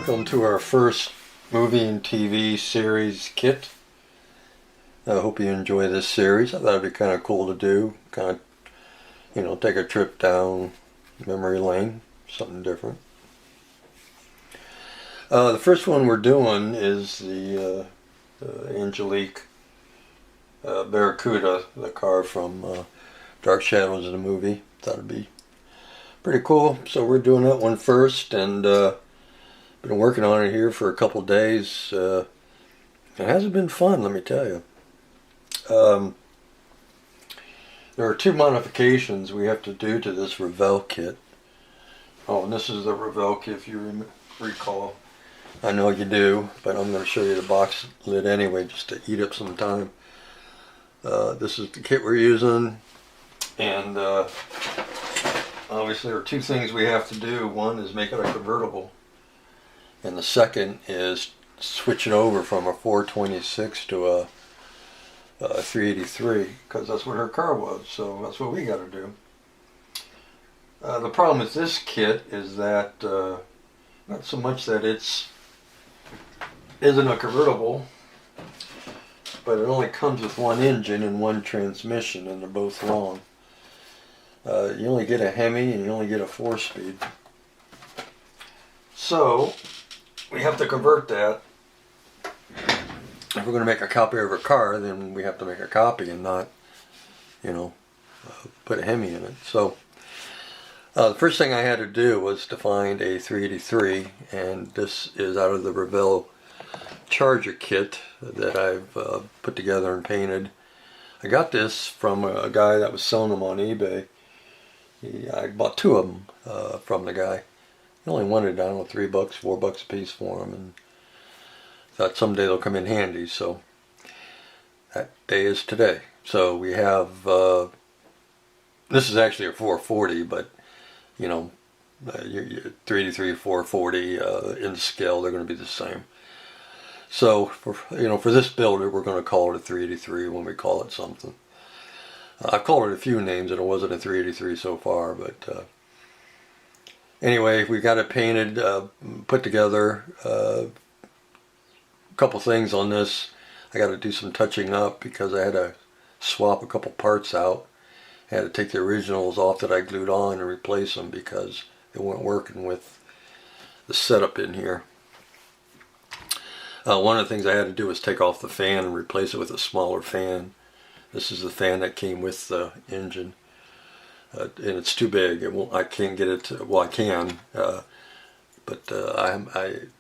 welcome to our first movie and TV series kit. I hope you enjoy this series. I thought it'd be kind of cool to do, take a trip down memory lane, something different. The first one we're doing is the Angelique Barracuda, the car from Dark Shadows of the movie. Thought it'd be pretty cool. So we're doing that one first, and been working on it here for a couple days. It hasn't been fun, let me tell you. There are two modifications we have to do to this Revell kit. Oh, and this is the Revell kit, if you recall. I know you do, but I'm going to show you the box lid anyway, just to eat up some time. This is the kit we're using, and obviously there are two things we have to do. One is make it a convertible, and the second is switch it over from a 426 to a 383, because that's what her car was, so that's what we got to do. The problem with this kit is that not so much that it isn't a convertible, but it only comes with one engine and one transmission, and they're both wrong. You only get a Hemi and you only get a 4-speed. So we have to convert that. If we're going to make a copy of her car, then we have to make a copy and not, put a Hemi in it. So the first thing I had to do was to find a 383, and this is out of the Revell Charger kit that I've put together and painted. I got this from a guy that was selling them on eBay. I bought two of them from the guy. He only wanted, I don't know, $3, $4 a piece for them, and thought someday they'll come in handy. So that day is today. So we have this is actually a 440, but 383, 440 in scale, they're going to be the same. So for this builder, we're going to call it a 383 when we call it something. I've called it a few names, and it wasn't a 383 so far, but anyway, we got it painted, put together. A couple things on this. I got to do some touching up because I had to swap a couple parts out. I had to take the originals off that I glued on and replace them because they weren't working with the setup in here. One of the things I had to do was take off the fan and replace it with a smaller fan. This is the fan that came with the engine, and it's too big. I can't get it to, well, I can, but I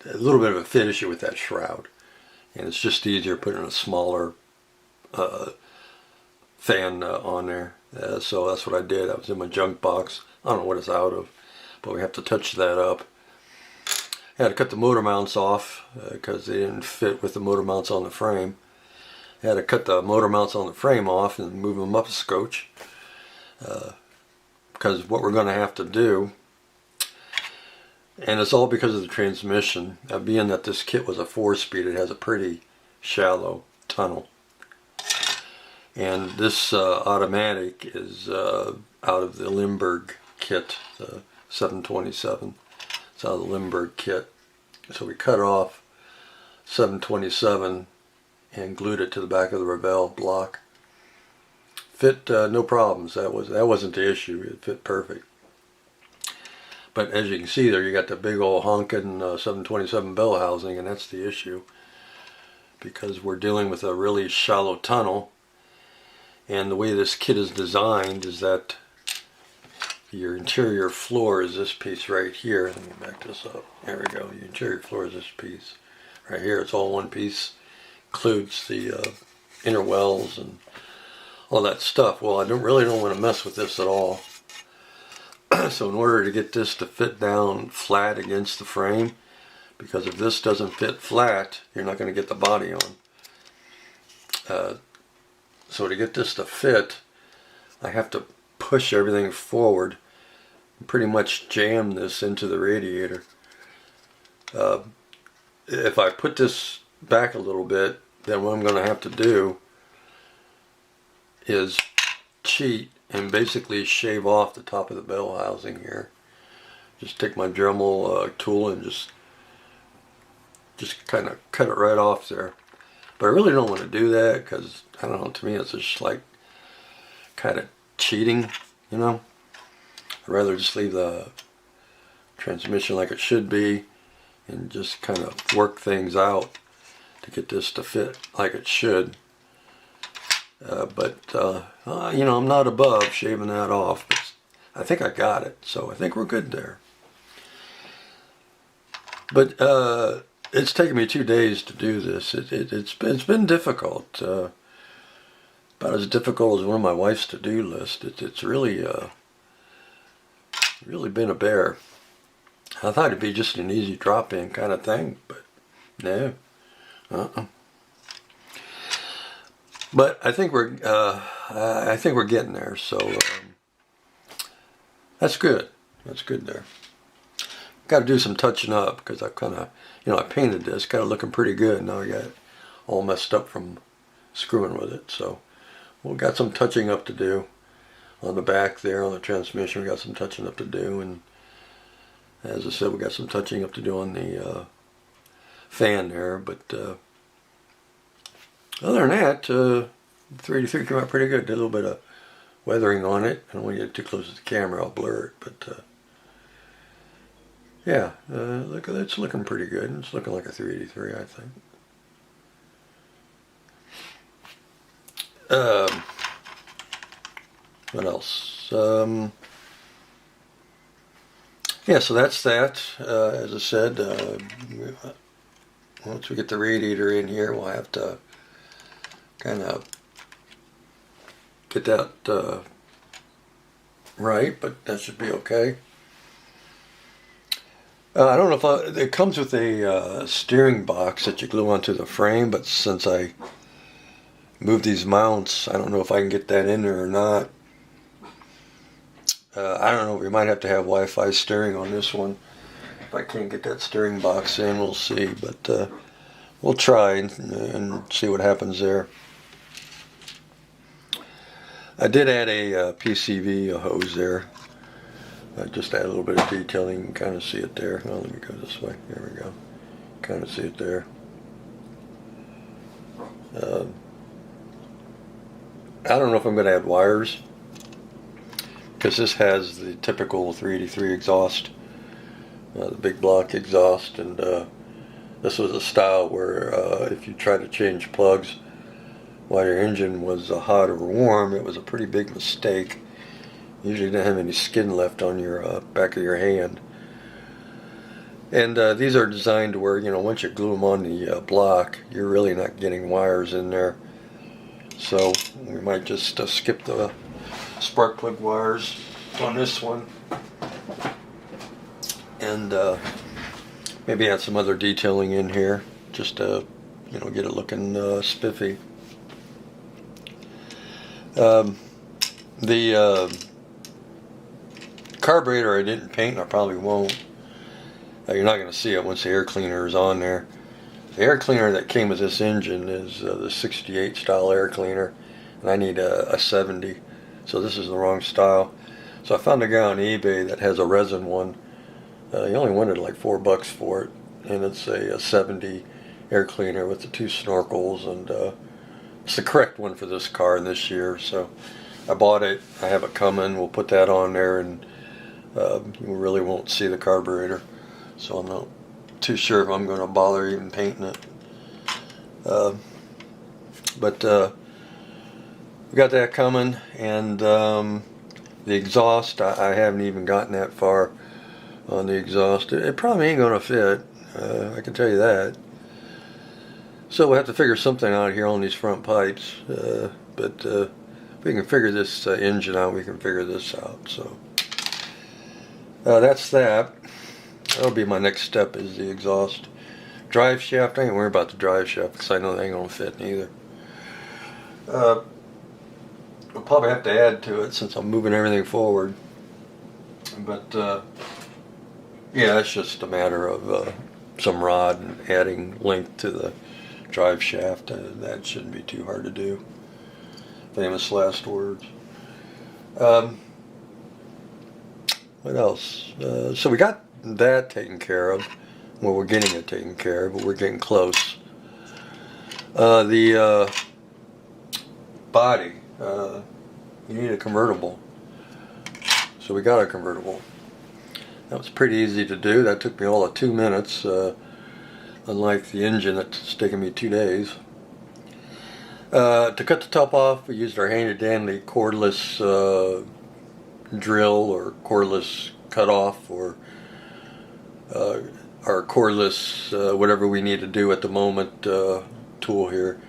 a little bit of a fit issue with that shroud, and it's just easier putting a smaller fan on there. So that's what I did. I was in my junk box. I don't know what it's out of, but we have to touch that up. I had to cut the motor mounts off because they didn't fit with the motor mounts on the frame. I had to cut the motor mounts on the frame off and move them up a scotch, because what we're going to have to do, and it's all because of the transmission, being that this kit was a 4-speed, it has a pretty shallow tunnel. And this automatic is out of the Limburg kit, the 727. It's out of the Limburg kit. So we cut off 727 and glued it to the back of the Revell block. Fit no problems. That wasn't the issue. It fit perfect. But as you can see there, you got the big old honking 727 bell housing, and that's the issue, because we're dealing with a really shallow tunnel. And the way this kit is designed is that your interior floor is this piece right here. Let me back this up. There we go. Your interior floor is this piece right here. It's all one piece. Includes the inner wells and all that stuff. Well, I really don't want to mess with this at all. So in order to get this to fit down flat against the frame, because if this doesn't fit flat, you're not going to get the body on. So to get this to fit, I have to push everything forward and pretty much jam this into the radiator. If I put this back a little bit, then what I'm going to have to do is cheat and basically shave off the top of the bell housing here. Just take my Dremel tool and just just kind of cut it right off there. But I really don't want to do that because, I don't know, to me it's just like kind of cheating, you know. I'd rather just leave the transmission like it should be and just kind of work things out to get this to fit like it should. But you know, I'm not above shaving that off. But I think I got it, so I think we're good there. But it's taken me 2 days to do this. It's been difficult. About as difficult as one of my wife's to-do lists. It's really been a bear. I thought it'd be just an easy drop-in kind of thing, but no. But I think we're getting there. So that's good. That's good there. Got to do some touching up because I kind of, you know, I painted this, got it looking pretty good. Now I got it all messed up from screwing with it. So we've got some touching up to do on the back there on the transmission. We got some touching up to do, and as I said, we got some touching up to do on the fan there. But other than that, 383 came out pretty good. Did a little bit of weathering on it. I don't want to get too close to the camera, I'll blur it. But yeah, look, it's looking pretty good. It's looking like a 383, I think. What else? Yeah, so that's that. As I said, once we get the radiator in here, we'll have to kind of get that right, but that should be okay. I don't know if it comes with a steering box that you glue onto the frame, but since I moved these mounts, I don't know if I can get that in there or not. I don't know, we might have to have Wi-Fi steering on this one. If I can't get that steering box in, we'll see, but we'll try and see what happens there. I did add a PCV hose there. I just add a little bit of detailing. You can kind of see it there. Oh, let me go this way. There we go. Kind of see it there. I don't know if I'm going to add wires, because this has the typical 383 exhaust, the big block exhaust, and this was a style where if you try to change plugs while your engine was hot or warm, it was a pretty big mistake. You usually didn't have any skin left on your back of your hand. And these are designed to where, you know, once you glue them on the block, you're really not getting wires in there. So we might just skip the spark plug wires on this one, and maybe add some other detailing in here just to, you know, get it looking spiffy. The carburetor I didn't paint, and I probably won't. You're not going to see it once the air cleaner is on there. The air cleaner that came with this engine is the 68 style air cleaner, and I need a 70, so this is the wrong style. So I found a guy on eBay that has a resin one. He only wanted like $4 for it, and it's a 70 air cleaner with the 2 snorkels, and it's the correct one for this car and this year. So I bought it. I have it coming. We'll put that on there, and you really won't see the carburetor. So I'm not too sure if I'm going to bother even painting it. But we got that coming, and the exhaust, I haven't even gotten that far on the exhaust. It probably ain't going to fit, I can tell you that. So we'll have to figure something out here on these front pipes, but if we can figure this engine out, we can figure this out. So that's that. That'll be my next step, is the exhaust. Drive shaft, I ain't worried about the drive shaft because I know they ain't going to fit neither. We'll probably have to add to it since I'm moving everything forward. But yeah, it's just a matter of some rod and adding length to the drive shaft. That shouldn't be too hard to do. Famous last words. What else? So we got that taken care of. Well, we're getting it taken care of, but we're getting close. The body, you need a convertible. So we got a convertible. That was pretty easy to do. That took me all of 2 minutes, unlike the engine that's taken me 2 days. To cut the top off, we used our handy dandy cordless drill or cordless cutoff, or our cordless whatever we need to do at the moment tool here.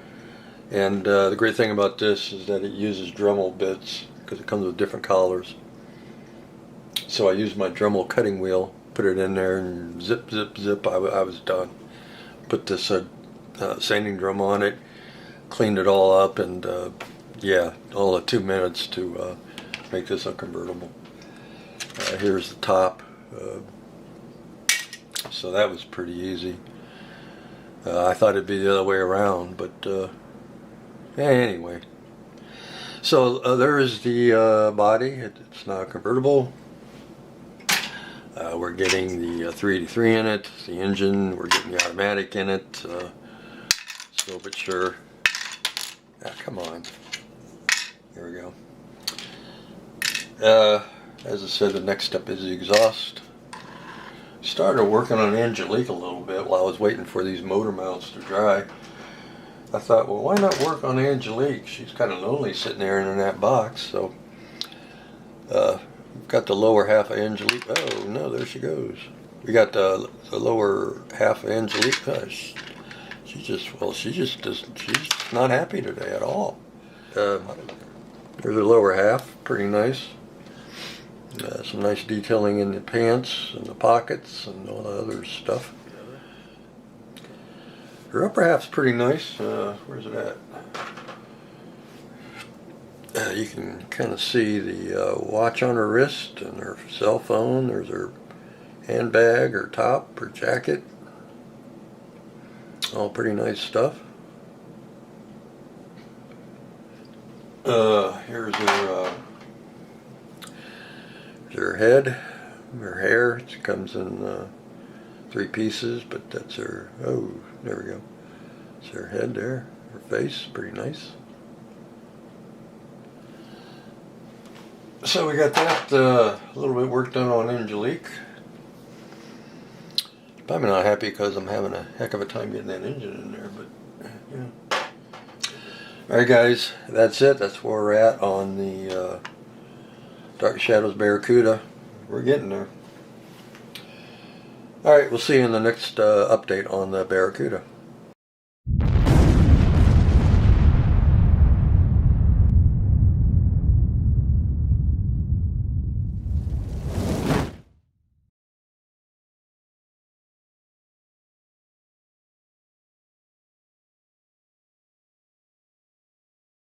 And the great thing about this is that it uses Dremel bits because it comes with different collars. So I used my Dremel cutting wheel, put it in there, and zip, zip, zip, I was done. Put this sanding drum on it, cleaned it all up, and yeah, all of 2 minutes to make this a convertible. Here's the top. So that was pretty easy. I thought it'd be the other way around, but anyway. So there is the body. It's now convertible. We're getting the 383 in it, the engine, we're getting the automatic in it, slow but sure. Come on. Here we go. As I said, the next step is the exhaust. Started working on Angelique a little bit while I was waiting for these motor mounts to dry. I thought, well, why not work on Angelique? She's kind of lonely sitting there in that box. So we've got the lower half of Angelique. Oh no, there she goes. We got the lower half of Angelique. She's just not happy today at all. There's her lower half, pretty nice. Some nice detailing in the pants and the pockets and all the other stuff. Her upper half's pretty nice. Where's it at? You can kind of see the watch on her wrist and her cell phone. There's her handbag, her top, her jacket. All pretty nice stuff. Here's her head, her hair. It comes in 3 pieces, but that's her. Oh, there we go. It's her head there. Her face, pretty nice. So we got that a little bit work done on Angelique. Probably not happy because I'm having a heck of a time getting that engine in there, but yeah. Alright guys, that's it. That's where we're at on the Dark Shadows Barracuda. We're getting there. Alright, we'll see you in the next update on the Barracuda.